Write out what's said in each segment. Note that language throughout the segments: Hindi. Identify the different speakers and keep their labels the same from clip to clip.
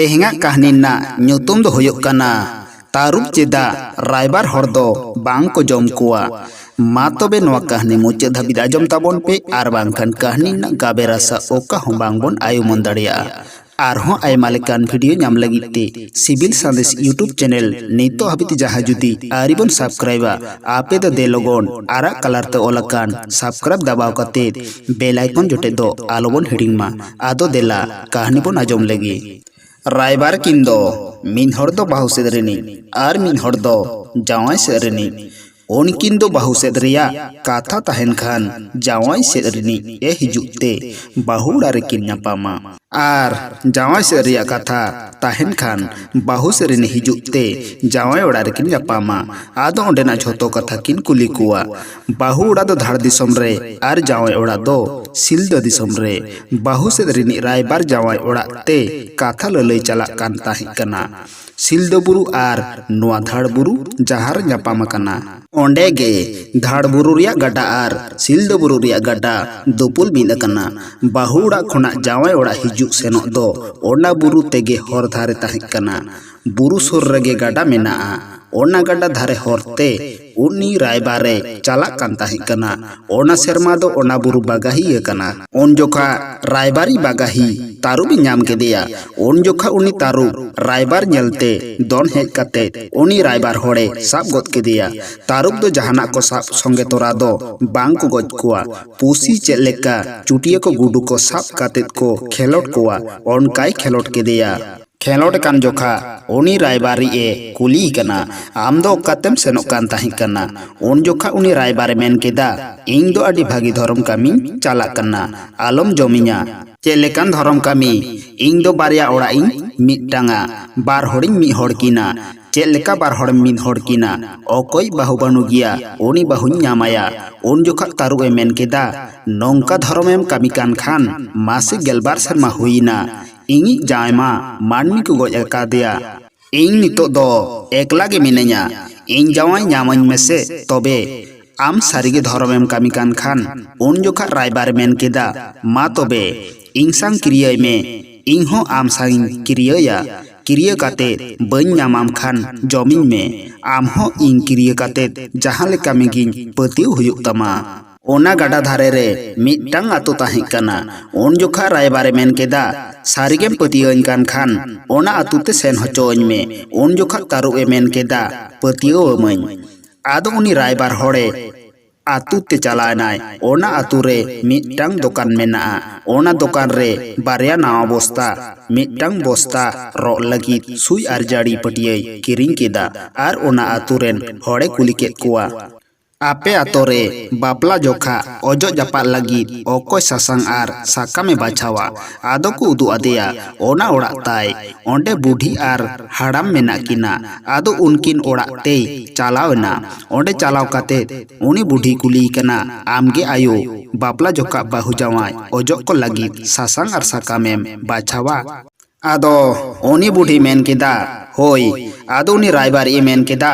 Speaker 1: तेहेंगा कहानी ना ᱧᱩᱛᱩᱢ दो होयोग कना तारुब चेदा रायबार हर दो बांग को जम कुआ मा तबे नोआ कहानी मुचाद धाबिद आजम ताबोन पे आर बांगखान कहानी ना गाबे रासा ओका हों बांगबोन आयुमन दाड़िया आरहों आयमा लेकान वीडियो नाम लगिते सिविल संदेश यूट्यूब चैनल नितो हाबित जहाँ जुदी आरिबन सब्सक्राइबा आपे द दे लोगोन आरा कलर ते ओलकान सब्सक्राइब दबाव कते बेल आइकन जोटे दो आलोबन हिडिंग मा आदो देला कहानी बोन आजम लगी रायबार किन दो मिन हर दो बाहु सेद रेनी आर मिन हर दो जावाई सेद रेनी उनकिन दो बाहु सेद रिया काथा तहन खान जावाई सेद रेनी ए हिजुते बाहुड़ा रेकिन न्यापामा आर जावाई सेद रिया काथा तहन खान बाहु सेद रेनी हिजुते जावाई ओड़ा रेकिन न्यापामा आदो ओंडेना झोतो कथा किन कुली कुआ बाहु ओड़ा दो धाड़ दिसम रे आर जावाई ओड़ा दो सिलदा दिसम रे बाहु सेद रेनी रायबार जावाई ओड़ा ते काथा ललई चला कान ताहिं कना सिलदा बुरु आर नोआ धाड़ बुरु जहार न्यापामा कना ओंडे गे धाड़ बुरु रिया गड्डा आर सिलदा बुरु रिया गड्डा दोपुल मिद कना बाहु ओड़ा खोना जावाई ओड़ा हिजुग सेनोग दो ओना बुरु तेगे हर धारे ताहिं कना बुरु सुर रगे गड्डा मेनाआ ओना गड्डा धारे हरते उनी रायबारे चला कान ताहिं कना ओना सेरमा दो ओना बुरु बागाही कना उन जोखा रायबारी बागाही तारुबी नाम केदिया उन जोखा उनी तारुब रायबार ñelते दोन हेज कते उनी रायबार होड़े साब गोद केदिया तारुब दो जहाना को साब संगे तोरा दो बांग को गोज कुआ पुसी चेलेका चुटिया को गुडू को साब काते को खेलोट कुआ ओनकाई खेलोट केदिया खेलोट कान जोखा उनी रायबारी ए कुली कना आम दो कतेम सेनोक कान ताहिं कना उन जोखा उनी रायबारे मेन केदा इंग दो अडी भागी धर्म कामी चाला कना आलम जमिया चेलेकान धर्म कामी इंग दो बारिया ओड़ा इंग मिटांगा बार होड़िंग मी होड़ किना चेलेका बार होड़ मिन होड़ किना ओकोई बाहु बानु गिया उनी बाहु न्यामाया उन जोखा तारुब ए मेन केदा नोंका धर्म एम कामी कान खान मासे गेलबार शर्मा हुईना इंगी जायमा मानमी को गोज अकादिया इंग नितो दो एकला गे मिनेया इंग जावाई न्यामन मेसे तबे आम सारिगे धर्मेम कामी कान खान उन जोखा रायबार मेन केदा मा तबे इंग सांग क्रिया में इंग हो आम सांग क्रिया क्रिया काते बन न्यामाम खान जमीन में आम हो इंग क्रिया काते जहां ले कामी गिन पतिउ हुयुक तमा ओना गड्डा धारे रे मिटांग आतु ताहिं कना उन जोखा रायबारे मेन केदा सारिगेम पतियन कान खान ओना आतु ते सेन होचोñ में उन जोखा तारुब ए मेन केदा पतियो मई आदो उनी रायबार होड़े आतु ते चलानाय ओना आतु रे मिटांग दुकान मेना ओना दुकान रे बारिया नावा बोस्ता मिटांग बोस्ता रो लगी सुई आरजाड़ी पटियई किरिंग केदा आर ओना आतु रेन होड़े कुली केद कुआ आपे आतोरे बापला जोखा ओजो जापा लगी ओकोय सासांग आर साका में बाछावा आदो को उदु आदेया ओना ओड़ा ताय ओंडे बूढ़ी आर हाड़ाम मेना किना आदो उनकिन ओड़ा ते चालावना ओंडे चालाव काते उनी बूढ़ी कुली कना आमगे आयो बापला जोखा बाहु जावाय ओजो को लगी सासांग आर साका में बाछावा आदो उनी बूढ़ी मेन केदा होय आदो उनी रायबार ए मेन केदा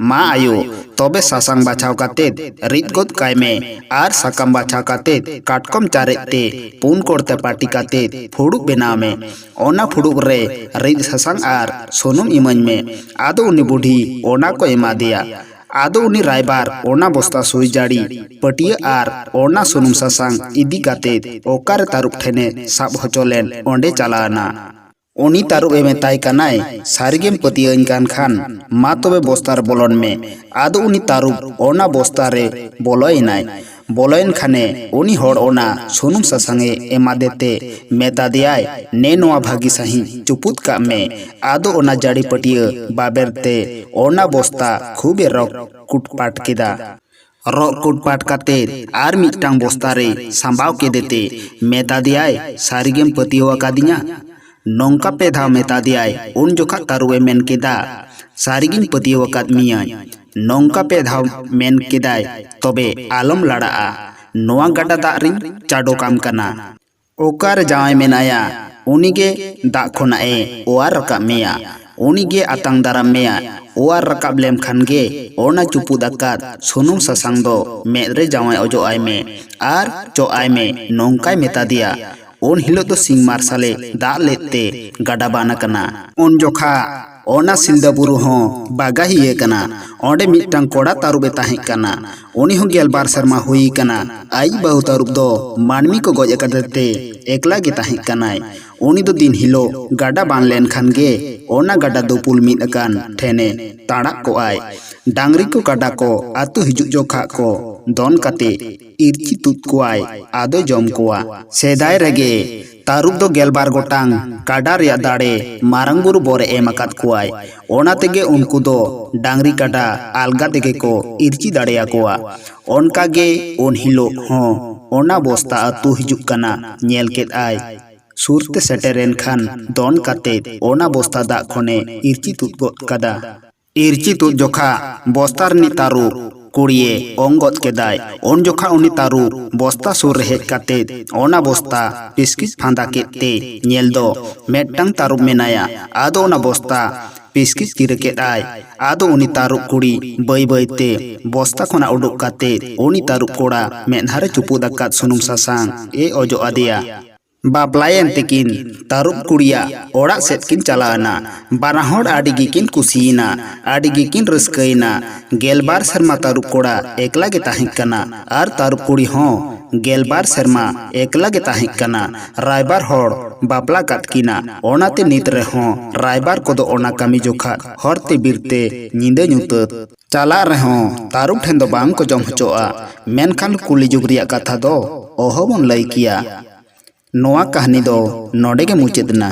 Speaker 1: मा आयो तबे सासांग बाछाव काते रित गोद काय में आर साकाम बाछाव काते काटकम चारेते पुन कोड़ते पाटी काते फुड़ुक बेनाव में ओना फुड़ुक रे रित सासांग आर सोनुम इमन में आदो उनी बूढ़ी ओना को एमा दिया आदो उनी रायबार ओना बोस्ता सुई जाड़ी पटिया आर ओना सोनुम सासांग इदी काते ओकार तारुब ठेने साब होचोलेन ओंडे चलाना उनी तारुब ए मेताय कनाय सारिगेम पतियन कान खान मा तबे बोस्तार बोलन में आदो उनी तारुब ओना बोस्ता रे बोलोयनाय बोलोयन खाने उनी होड़ ओना सुनुम सासांगे एमा देते मेता दियाय ने नोआ भागी सही चुपुत का में आदो ओना जाड़ी पटिया बाबेरते ओना बोस्ता खूबे रॉक कुटपाट केदा रॉक कुटपाट काते आर मिटांग बोस्ता रे संभाव के देते मेता दियाय सारिगेम पतियो कादिया नोंका पे धाव मेता दियाय उन जोखा तारुबे मेन केदा सारिगिन पतियो वकात मिया नोंका पे धाव मेन केदाय तबे आलम लड़ाआ नोआ गड्डा दारिं चाडो काम कना ओकार जावाय मेनाया उनीगे दा खोना ए ओआर रकाब मेया उनीगे आतांग दाराम मेया ओआर रकाब लेम खानगे ओना चुपु दाकात सुनुम सासांग दो मेदरे जावाय ओजो आय में आर जो आय में नोंकाय मेता दिया उन हिलो दो सिंह मार्शले दा लेते गाडा बाना कना उन जोखा ओना सिलदा बुरु हों बागा ही कना ओंडे मिटटांग कोड़ा तारुबे ताहें कना उनी हों 12 शर्मा हुई कना आई बहु तारुब दो मानमी को गज अकदते एकला गे ताहें कनाय उनी दो दिन हिलो गाडा बान लेन खान गे ओना गाडा दो पुल मिद अकान ठेने ताड़ा को आय डांगरी को काडा को आतु हिजुक जोखा को दोन कते इरची तुत को आय आदो जम कोआ सेदाय रगे तारुब दो 12 गोटांग काडा रिया दाड़े मारंग बुरु बोरे एमकात कोआय ओना तेगे उनको दो डांगरी काडा आलगा तेगे को इरची दाड़ेया कोआ ओनका गे उन हिलो हों ओना बोस्ता आतु हिजुक कना नेल केद आय सुरते सेटेरेन खान दोन काते ओना बोस्ता दा खोने इरची तुत गोद कदा इरची तुत जोखा बोस्तार नि तारु कुड़िए ओंगत केदाय ओन जोखा उनी तारु बोस्ता सुर हेज काते ओना बोस्ता पिस्किस फांदा केते नेल दो मेटटांग तारुब मेनाया आदो ओना बोस्ता पिस्किस किरकेदाय आदो उनी तारुब कुड़ी बई बईते बोस्ता खोना उडुक काते उनी तारुब कोड़ा मेनहारे चुपू दक्कात सुनुम सासांग ए ओजो आदिया बापलायन तेकिन तारुब कुड़िया ओड़ा सेट किन चलाना बाराहोड़ आडिगी किन कुसीना आडिगी किन रस्कईना 12 शर्मा तारुब कोड़ा एकला गे ताहें कना आर तारुब कुड़ी हों 12 शर्मा एकला गे ताहें कना रायबार होड़ बापला कातकिना ओनाते नित रहों रायबार को दो ओना कामी जोखा हरते बिरते नींदे ᱧᱩᱛᱟᱹᱛ चला रहों तारुब ठेन दो बांग को जम हचोआ मेनखान कुली जुग रिया कथा दो ओहो बन लई किया नोआ कहानी दो नोडे के मुचेदना।